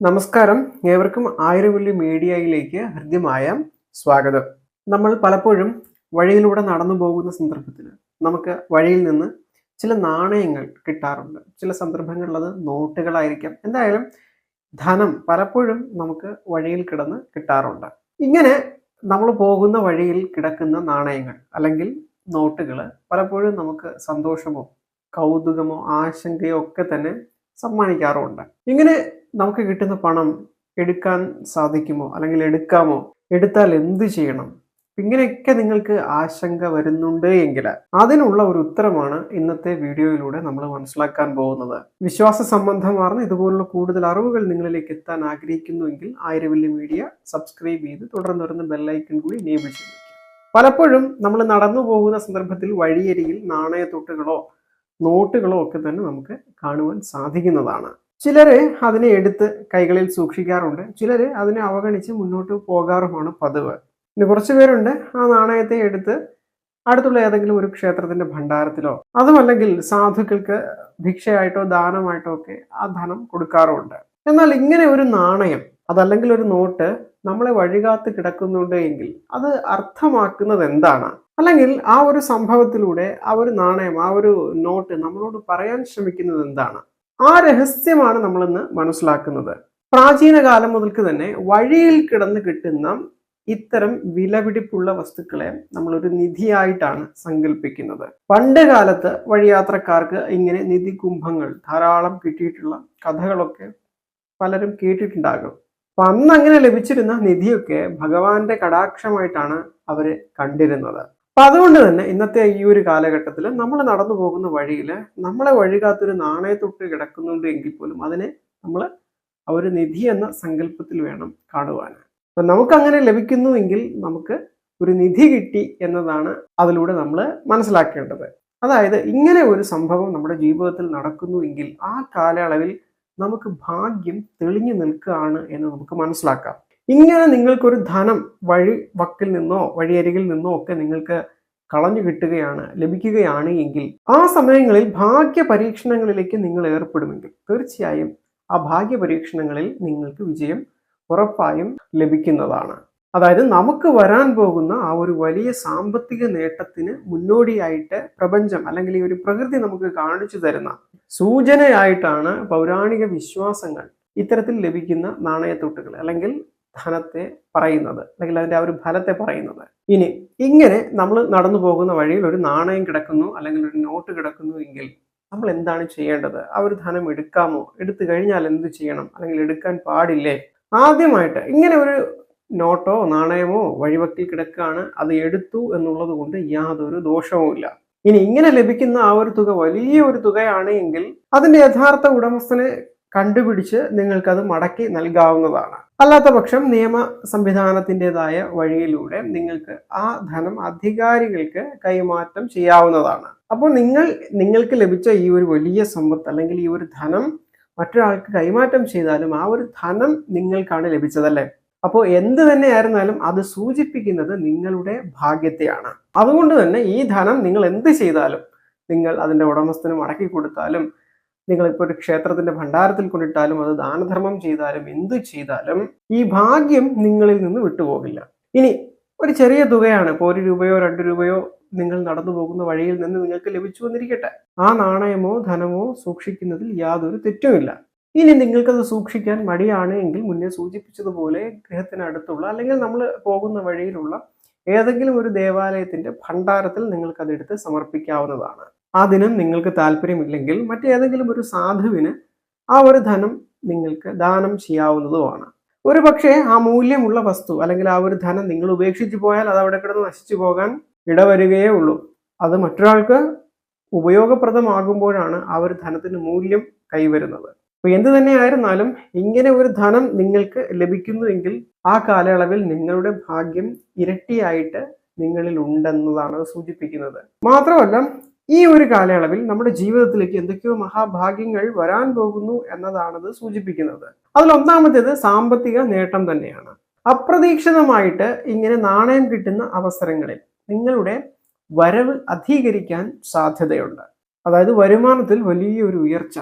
നമസ്കാരം. ഏവർക്കും ആയിരവല്ലി മീഡിയയിലേക്ക് ഹൃദ്യമായ സ്വാഗതം. നമ്മൾ പലപ്പോഴും വഴിയിലൂടെ നടന്നു പോകുന്ന സന്ദർഭത്തിൽ നമുക്ക് വഴിയിൽ നിന്ന് ചില നാണയങ്ങൾ കിട്ടാറുണ്ട്. ചില സന്ദർഭങ്ങളിൽ അത് നോട്ടുകളായിരിക്കാം. എന്തായാലും ധനം പലപ്പോഴും നമുക്ക് വഴിയിൽ കിടന്ന് കിട്ടാറുണ്ട്. ഇങ്ങനെ നമ്മൾ പോകുന്ന വഴിയിൽ കിടക്കുന്ന നാണയങ്ങൾ അല്ലെങ്കിൽ നോട്ടുകൾ പലപ്പോഴും നമുക്ക് സന്തോഷമോ കൗതുകമോ ആശങ്കയോ ഒക്കെ തന്നെ സമ്മാനിക്കാറുമുണ്ട്. ഇങ്ങനെ നമുക്ക് കിട്ടുന്ന പണം എടുക്കാൻ സാധിക്കുമോ അല്ലെങ്കിൽ എടുക്കാമോ, എടുത്താൽ എന്ത് ചെയ്യണം, ഇങ്ങനെയൊക്കെ നിങ്ങൾക്ക് ആശങ്ക വരുന്നുണ്ട് എങ്കിൽ അതിനുള്ള ഒരു ഉത്തരമാണ് ഇന്നത്തെ വീഡിയോയിലൂടെ നമ്മൾ മനസ്സിലാക്കാൻ പോകുന്നത്. വിശ്വാസ സംബന്ധമാർന്ന ഇതുപോലുള്ള കൂടുതൽ അറിവുകൾ നിങ്ങളിലേക്ക് എത്താൻ ആഗ്രഹിക്കുന്നുവെങ്കിൽ ആയിരവല്ലി മീഡിയ സബ്സ്ക്രൈബ് ചെയ്ത് തുടർന്ന് വരുന്ന ബെല്ലൈക്കൺ കൂടി എനേബിൾ ചെയ്തു. പലപ്പോഴും നമ്മൾ നടന്നു പോകുന്ന സന്ദർഭത്തിൽ വഴിയരികിൽ നാണയത്തുട്ടുകളോ നോട്ടുകളോ ഒക്കെ തന്നെ നമുക്ക് കാണുവാൻ സാധിക്കുന്നതാണ്. ചിലര് അതിനെ എടുത്ത് കൈകളിൽ സൂക്ഷിക്കാറുണ്ട്, ചിലര് അതിനെ അവഗണിച്ച് മുന്നോട്ട് പോകാറുമാണ് പതിവ്. പിന്നെ കുറച്ചു പേരുണ്ട് ആ നാണയത്തെ എടുത്ത് അടുത്തുള്ള ഏതെങ്കിലും ഒരു ക്ഷേത്രത്തിന്റെ ഭണ്ഡാരത്തിലോ അതുമല്ലെങ്കിൽ സാധുക്കൾക്ക് ഭിക്ഷയായിട്ടോ ദാനമായിട്ടോ ഒക്കെ ആ ധനം കൊടുക്കാറുമുണ്ട്. എന്നാൽ ഇങ്ങനെ ഒരു നാണയം അതല്ലെങ്കിൽ ഒരു നോട്ട് നമ്മളെ വഴികാത്ത് കിടക്കുന്നുണ്ട് എങ്കിൽ അത് അർത്ഥമാക്കുന്നത് എന്താണ്? അല്ലെങ്കിൽ ആ ഒരു സംഭവത്തിലൂടെ ആ ഒരു നാണയം ആ ഒരു നോട്ട് നമ്മളോട് പറയാൻ ശ്രമിക്കുന്നത് എന്താണ്? ആ രഹസ്യമാണ് നമ്മളിന്ന് മനസ്സിലാക്കുന്നത്. പ്രാചീന കാലം മുതൽക്ക് തന്നെ വഴിയിൽ കിടന്ന് കിട്ടുന്ന ഇത്തരം വിലപിടിപ്പുള്ള വസ്തുക്കളെ നമ്മളൊരു നിധിയായിട്ടാണ് സങ്കല്പിക്കുന്നത്. പണ്ട് കാലത്ത് വഴിയാത്രക്കാർക്ക് ഇങ്ങനെ നിധി കുംഭങ്ങൾ ധാരാളം കിട്ടിയിട്ടുള്ള കഥകളൊക്കെ പലരും കേട്ടിട്ടുണ്ടാകും. അപ്പൊ അന്ന് അങ്ങനെ ലഭിച്ചിരുന്ന നിധിയൊക്കെ ഭഗവാന്റെ കടാക്ഷമായിട്ടാണ് അവര് കണ്ടിരുന്നത്. അപ്പൊ അതുകൊണ്ട് തന്നെ ഇന്നത്തെ ഈ ഒരു കാലഘട്ടത്തിൽ നമ്മൾ നടന്നു പോകുന്ന വഴിയിൽ നമ്മളെ വഴികാത്തൊരു നാണയത്തൊട്ട് കിടക്കുന്നുണ്ട് എങ്കിൽ പോലും അതിനെ നമ്മൾ ആ ഒരു നിധി എന്ന സങ്കല്പത്തിൽ വേണം കാണുവാൻ. അപ്പൊ നമുക്ക് അങ്ങനെ ലഭിക്കുന്നുവെങ്കിൽ നമുക്ക് ഒരു നിധി കിട്ടി എന്നതാണ് അതിലൂടെ നമ്മൾ മനസ്സിലാക്കേണ്ടത്. അതായത് ഇങ്ങനെ ഒരു സംഭവം നമ്മുടെ ജീവിതത്തിൽ നടക്കുന്നുവെങ്കിൽ ആ കാലയളവിൽ നമുക്ക് ഭാഗ്യം തെളിഞ്ഞു നിൽക്കുകയാണ് എന്ന് നമുക്ക് മനസ്സിലാക്കാം. ഇങ്ങനെ നിങ്ങൾക്കൊരു ധനം വഴി വക്കിൽ നിന്നോ വഴിയരികിൽ നിന്നോ ഒക്കെ നിങ്ങൾക്ക് കളഞ്ഞു കിട്ടുകയാണ് ലഭിക്കുകയാണ് എങ്കിൽ ആ സമയങ്ങളിൽ ഭാഗ്യ പരീക്ഷണങ്ങളിലേക്ക് നിങ്ങൾ ഏർപ്പെടുമെങ്കിൽ തീർച്ചയായും ആ ഭാഗ്യ പരീക്ഷണങ്ങളിൽ നിങ്ങൾക്ക് വിജയം ഉറപ്പായും ലഭിക്കുന്നതാണ്. അതായത് നമുക്ക് വരാൻ പോകുന്ന ആ ഒരു വലിയ സാമ്പത്തിക നേട്ടത്തിന് മുന്നോടിയായിട്ട് പ്രപഞ്ചം അല്ലെങ്കിൽ ഈ ഒരു പ്രകൃതി നമുക്ക് കാണിച്ചു തരുന്ന സൂചനയായിട്ടാണ് പൗരാണിക വിശ്വാസങ്ങൾ ഇത്തരത്തിൽ ലഭിക്കുന്ന നാണയത്തുട്ടുകൾ അല്ലെങ്കിൽ ധനത്തെ പറയുന്നത്, അല്ലെങ്കിൽ അതിന്റെ ആ ഒരു ഫലത്തെ പറയുന്നത്. ഇനി ഇങ്ങനെ നമ്മൾ നടന്നു പോകുന്ന വഴിയിൽ ഒരു നാണയം കിടക്കുന്നു അല്ലെങ്കിൽ ഒരു നോട്ട് കിടക്കുന്നു എങ്കിൽ നമ്മൾ എന്താണ് ചെയ്യേണ്ടത്? ആ ഒരു ധനം എടുക്കാമോ? എടുത്തു കഴിഞ്ഞാൽ എന്ത് ചെയ്യണം? അല്ലെങ്കിൽ എടുക്കാൻ പാടില്ലേ? ആദ്യമായിട്ട് ഇങ്ങനെ ഒരു നോട്ടോ നാണയമോ വഴിവക്കിൽ കിടക്കുകയാണ്, അത് എടുത്തു എന്നുള്ളത് കൊണ്ട് യാതൊരു ദോഷവുമില്ല. ഇനി ഇങ്ങനെ ലഭിക്കുന്ന ആ ഒരു തുക വലിയ ഒരു തുകയാണ് എങ്കിൽ അതിന്റെ യഥാർത്ഥ ഉടമസ്ഥനെ കണ്ടുപിടിച്ച് നിങ്ങൾക്കത് മടക്കി നൽകാവുന്നതാണ്. അല്ലാത്ത പക്ഷം നിയമ സംവിധാനത്തിൻ്റെതായ വഴിയിലൂടെ നിങ്ങൾക്ക് ആ ധനം അധികാരികൾക്ക് കൈമാറ്റം ചെയ്യാവുന്നതാണ്. അപ്പോൾ നിങ്ങൾക്ക് ലഭിച്ച ഈ ഒരു വലിയ സമ്പത്ത് അല്ലെങ്കിൽ ഈ ഒരു ധനം മറ്റൊരാൾക്ക് കൈമാറ്റം ചെയ്താലും ആ ഒരു ധനം നിങ്ങൾക്കാണ് ലഭിച്ചതല്ലേ. അപ്പോൾ എന്ത് തന്നെയായിരുന്നാലും അത് സൂചിപ്പിക്കുന്നത് നിങ്ങളുടെ ഭാഗ്യത്തെയാണ്. അതുകൊണ്ട് തന്നെ ഈ ധനം നിങ്ങൾ എന്ത് ചെയ്താലും, നിങ്ങൾ അതിന്റെ ഉടമസ്ഥന് മടക്കി കൊടുത്താലും, നിങ്ങളിപ്പോൾ ഒരു ക്ഷേത്രത്തിന്റെ ഭണ്ഡാരത്തിൽ കൊണ്ടിട്ടാലും, അത് ദാനധർമ്മം ചെയ്താലും, എന്തു ചെയ്താലും ഈ ഭാഗ്യം നിങ്ങളിൽ നിന്ന് വിട്ടുപോകില്ല. ഇനി ഒരു ചെറിയ തുകയാണ്, ഇപ്പോൾ 1 രൂപയോ 2 രൂപയോ നിങ്ങൾ നടന്നു പോകുന്ന വഴിയിൽ നിന്ന് നിങ്ങൾക്ക് ലഭിച്ചു വന്നിരിക്കട്ടെ. ആ നാണയമോ ധനമോ സൂക്ഷിക്കുന്നതിൽ യാതൊരു തെറ്റുമില്ല. ഇനി നിങ്ങൾക്കത് സൂക്ഷിക്കാൻ മടിയാണ് എങ്കിൽ മുന്നേ സൂചിപ്പിച്ചതുപോലെ ഗൃഹത്തിനടുത്തുള്ള അല്ലെങ്കിൽ നമ്മൾ പോകുന്ന വഴിയിലുള്ള ഏതെങ്കിലും ഒരു ദേവാലയത്തിന്റെ ഭണ്ഡാരത്തിൽ നിങ്ങൾക്കത് എടുത്ത് സമർപ്പിക്കാവുന്നതാണ്. അതിനും നിങ്ങൾക്ക് താല്പര്യമില്ലെങ്കിൽ മറ്റേതെങ്കിലും ഒരു സാധുവിന് ആ ഒരു ധനം നിങ്ങൾക്ക് ദാനം ചെയ്യാവുന്നതുമാണ്. ഒരു പക്ഷേ ആ മൂല്യമുള്ള വസ്തു അല്ലെങ്കിൽ ആ ഒരു ധനം നിങ്ങൾ ഉപേക്ഷിച്ചു പോയാൽ അത് അവിടെ കിടന്ന് നശിച്ചു പോകാൻ ഇടവരുകയേ ഉള്ളൂ. അത് മറ്റൊരാൾക്ക് ഉപയോഗപ്രദമാകുമ്പോഴാണ് ആ ഒരു ധനത്തിന് മൂല്യം കൈവരുന്നത്. അപ്പൊ എന്ത് തന്നെയായിരുന്നാലും ഇങ്ങനെ ഒരു ധനം നിങ്ങൾക്ക് ലഭിക്കുന്നുവെങ്കിൽ ആ കാലയളവിൽ നിങ്ങളുടെ ഭാഗ്യം ഇരട്ടിയായിട്ട് നിങ്ങളിൽ ഉണ്ടെന്നതാണ് സൂചിപ്പിക്കുന്നത്. മാത്രമല്ല ഈ ഒരു കാലയളവിൽ നമ്മുടെ ജീവിതത്തിലേക്ക് എന്തൊക്കെയോ മഹാഭാഗ്യങ്ങൾ വരാൻ പോകുന്നു എന്നതാണത് സൂചിപ്പിക്കുന്നത്. അതിലൊന്നാമത്തേത് സാമ്പത്തിക നേട്ടം തന്നെയാണ്. അപ്രതീക്ഷിതമായിട്ട് ഇങ്ങനെ നാണയം കിട്ടുന്ന അവസരങ്ങളിൽ നിങ്ങളുടെ വരവ് അധികരിക്കാൻ സാധ്യതയുണ്ട്. അതായത് വരുമാനത്തിൽ വലിയൊരു ഉയർച്ച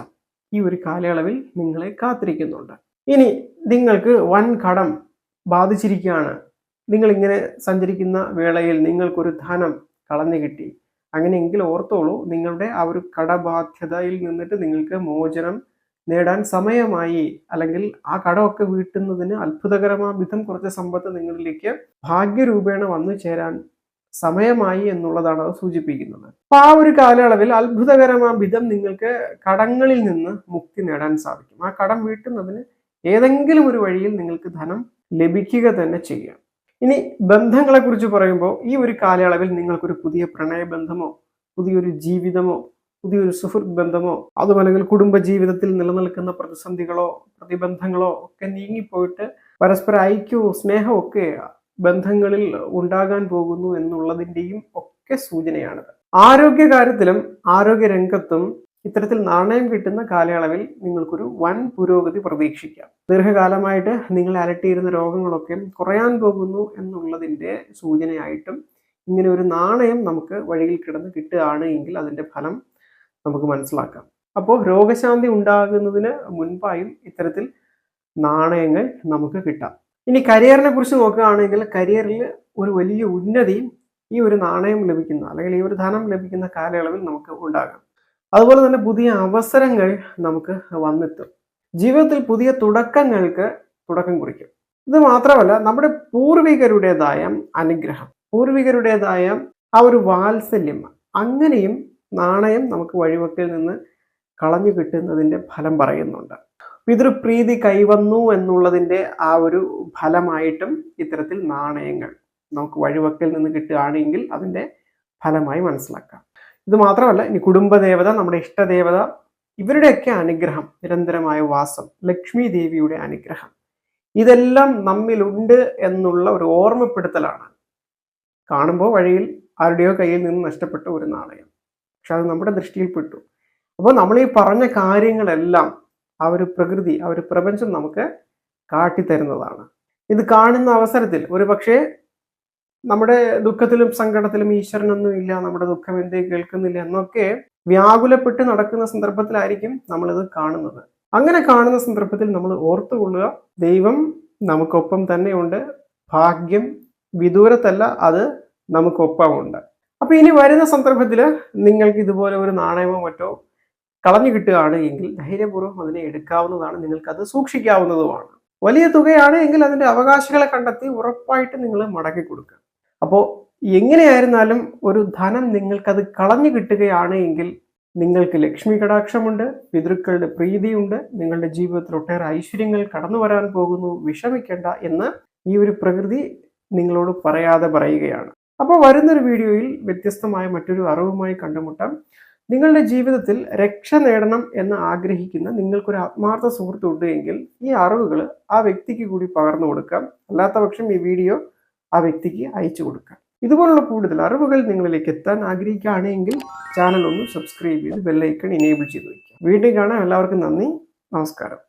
ഈ ഒരു കാലയളവിൽ നിങ്ങളെ കാത്തിരിക്കുന്നുണ്ട്. ഇനി നിങ്ങൾക്ക് വൻ കടം ബാധിച്ചിരിക്കുകയാണ്. നിങ്ങളിങ്ങനെ സഞ്ചരിക്കുന്ന വേളയിൽ നിങ്ങൾക്കൊരു ധനം കളഞ്ഞു കിട്ടി. അങ്ങനെയെങ്കിൽ ഓർത്തോളൂ, നിങ്ങളുടെ ആ ഒരു കടബാധ്യതയിൽ നിന്നിട്ട് നിങ്ങൾക്ക് മോചനം നേടാൻ സമയമായി. അല്ലെങ്കിൽ ആ കടമൊക്കെ വീട്ടുന്നതിന് അത്ഭുതകരമായ വിധം കുറച്ച് സമ്പത്ത് നിങ്ങളിലേക്ക് ഭാഗ്യരൂപേണ വന്നു ചേരാൻ സമയമായി എന്നുള്ളതാണ് അത് സൂചിപ്പിക്കുന്നത്. അപ്പൊ ആ ഒരു കാലയളവിൽ അത്ഭുതകരമായ വിധം നിങ്ങൾക്ക് കടങ്ങളിൽ നിന്ന് മുക്തി നേടാൻ സാധിക്കും. ആ കടം വീട്ടുന്നതിന് ഏതെങ്കിലും ഒരു വഴിയിൽ നിങ്ങൾക്ക് ധനം ലഭിക്കുക തന്നെ ചെയ്യാം. ഇനി ബന്ധങ്ങളെ കുറിച്ച് പറയുമ്പോൾ, ഈ ഒരു കാലയളവിൽ നിങ്ങൾക്കൊരു പുതിയ പ്രണയബന്ധമോ പുതിയൊരു ജീവിതമോ പുതിയൊരു സുഹൃത്ത് ബന്ധമോ അതുമല്ലെങ്കിൽ കുടുംബ ജീവിതത്തിൽ നിലനിൽക്കുന്ന പ്രതിസന്ധികളോ പ്രതിബന്ധങ്ങളോ ഒക്കെ നീങ്ങിപ്പോയിട്ട് പരസ്പര ഐക്യവും സ്നേഹവും ഒക്കെ ബന്ധങ്ങളിൽ ഉണ്ടാകാൻ പോകുന്നു എന്നുള്ളതിൻ്റെയും ഒക്കെ സൂചനയാണിത്. ആരോഗ്യകാര്യത്തിലും ആരോഗ്യരംഗത്തും ഇത്തരത്തിൽ നാണയം കിട്ടുന്ന കാലയളവിൽ നിങ്ങൾക്കൊരു വൻ പുരോഗതി പ്രതീക്ഷിക്കാം. ദീർഘകാലമായിട്ട് നിങ്ങളെ അലട്ടിയിരുന്ന രോഗങ്ങളൊക്കെ കുറയാൻ പോകുന്നു എന്നുള്ളതിൻ്റെ സൂചനയായിട്ടും ഇങ്ങനെ ഒരു നാണയം നമുക്ക് വഴിയിൽ കിടന്ന് കിട്ടുകയാണ് എങ്കിൽ അതിൻ്റെ ഫലം നമുക്ക് മനസ്സിലാക്കാം. അപ്പോൾ രോഗശാന്തി ഉണ്ടാകുന്നതിന് മുൻപായും ഇത്തരത്തിൽ നാണയങ്ങൾ നമുക്ക് കിട്ടാം. ഇനി കരിയറിനെ കുറിച്ച് നോക്കുകയാണെങ്കിൽ, കരിയറിൽ ഒരു വലിയ ഉന്നതിയും ഈ ഒരു നാണയം ലഭിക്കുന്ന അല്ലെങ്കിൽ ഈ ഒരു ധനം ലഭിക്കുന്ന കാലയളവിൽ നമുക്ക് ഉണ്ടാകാം. അതുപോലെ തന്നെ പുതിയ അവസരങ്ങൾ നമുക്ക് വന്നെത്തും. ജീവിതത്തിൽ പുതിയ തുടക്കങ്ങൾക്ക് തുടക്കം കുറിക്കും. ഇത് മാത്രമല്ല, നമ്മുടെ പൂർവികരുടേതായ അനുഗ്രഹം, പൂർവികരുടേതായ ആ ഒരു വാത്സല്യം, അങ്ങനെയും നാണയം നമുക്ക് വഴിവക്കിൽ നിന്ന് കളഞ്ഞു കിട്ടുന്നതിൻ്റെ ഫലം പറയുന്നുണ്ട്. പിതൃപ്രീതി കൈവന്നു എന്നുള്ളതിൻ്റെ ആ ഒരു ഫലമായിട്ടും ഇത്തരത്തിൽ നാണയങ്ങൾ നമുക്ക് വഴിവക്കിൽ നിന്ന് കിട്ടുകയാണെങ്കിൽ അതിൻ്റെ ഫലമായി മനസ്സിലാക്കാം. ഇത് മാത്രമല്ല, ഇനി കുടുംബദേവത, നമ്മുടെ ഇഷ്ടദേവത, ഇവരുടെയൊക്കെ അനുഗ്രഹം, നിരന്തരമായ വാസം, ലക്ഷ്മി ദേവിയുടെ അനുഗ്രഹം, ഇതെല്ലാം നമ്മിലുണ്ട് എന്നുള്ള ഒരു ഓർമ്മപ്പെടുത്തലാണ്. കാണുമ്പോൾ വഴിയിൽ ആരുടെയോ കയ്യിൽ നിന്ന് നഷ്ടപ്പെട്ട ഒരു നാണയം, പക്ഷെ അത് നമ്മുടെ ദൃഷ്ടിയിൽപ്പെട്ടു. അപ്പോൾ നമ്മൾ ഈ പറഞ്ഞ കാര്യങ്ങളെല്ലാം ആ ഒരു പ്രകൃതി, ആ ഒരു പ്രപഞ്ചം നമുക്ക് കാട്ടിത്തരുന്നതാണ്. ഇത് കാണുന്ന അവസരത്തിൽ ഒരു പക്ഷേ നമ്മുടെ ദുഃഖത്തിലും സങ്കടത്തിലും ഈശ്വരനൊന്നും ഇല്ല, നമ്മുടെ ദുഃഖം എന്തേ കേൾക്കുന്നില്ല എന്നൊക്കെ വ്യാകുലപ്പെട്ട് നടക്കുന്ന സന്ദർഭത്തിലായിരിക്കും നമ്മളിത് കാണുന്നത്. അങ്ങനെ കാണുന്ന സന്ദർഭത്തിൽ നമ്മൾ ഓർത്തുകൊള്ളുക, ദൈവം നമുക്കൊപ്പം തന്നെയുണ്ട്. ഭാഗ്യം വിദൂരത്തല്ല, അത് നമുക്കൊപ്പമുണ്ട്. അപ്പൊ ഇനി വരുന്ന സന്ദർഭത്തിൽ നിങ്ങൾക്ക് ഇതുപോലെ ഒരു നാണയമോ മറ്റോ കളഞ്ഞു കിട്ടുകയാണ് എങ്കിൽ ധൈര്യപൂർവ്വം അതിനെ എടുക്കാവുന്നതാണ്. നിങ്ങൾക്കത് സൂക്ഷിക്കാവുന്നതുമാണ്. വലിയ തുകയാണ് എങ്കിൽ അതിന്റെ അവകാശികളെ കണ്ടെത്തി ഉറപ്പായിട്ട് നിങ്ങൾ മടക്കി കൊടുക്കുക. അപ്പോൾ എങ്ങനെയായിരുന്നാലും ഒരു ധനം നിങ്ങൾക്കത് കളഞ്ഞു കിട്ടുകയാണ് എങ്കിൽ നിങ്ങൾക്ക് ലക്ഷ്മി കടാക്ഷമുണ്ട്, പിതൃക്കളുടെ പ്രീതിയുണ്ട്, നിങ്ങളുടെ ജീവിതത്തിൽ ഒട്ടേറെ ഐശ്വര്യങ്ങൾ കടന്നു വരാൻ പോകുന്നു, വിഷമിക്കേണ്ട എന്ന് ഈ ഒരു പ്രകൃതി നിങ്ങളോട് പറയാതെ പറയുകയാണ്. അപ്പോൾ വരുന്നൊരു വീഡിയോയിൽ വ്യത്യസ്തമായ മറ്റൊരു അറിവുമായി കണ്ടുമുട്ടാം. നിങ്ങളുടെ ജീവിതത്തിൽ രക്ഷ നേടണം എന്ന് ആഗ്രഹിക്കുന്ന നിങ്ങൾക്കൊരു ആത്മാർത്ഥ സുഹൃത്തുണ്ട് എങ്കിൽ ഈ അറിവുകൾ ആ വ്യക്തിക്ക് കൂടി പകർന്നു കൊടുക്കാം. അല്ലാത്ത പക്ഷം ഈ വീഡിയോ ആ വ്യക്തിക്ക് അയച്ചു കൊടുക്കാം. ഇതുപോലുള്ള കൂടുതൽ അറിവുകൾ നിങ്ങളിലേക്ക് എത്താൻ ആഗ്രഹിക്കുകയാണെങ്കിൽ ചാനൽ ഒന്ന് സബ്സ്ക്രൈബ് ചെയ്ത് ബെല്ലൈക്കൺ ഇനേബിൾ ചെയ്ത് വയ്ക്കുക. വീണ്ടും കാണാം. എല്ലാവർക്കും നന്ദി, നമസ്കാരം.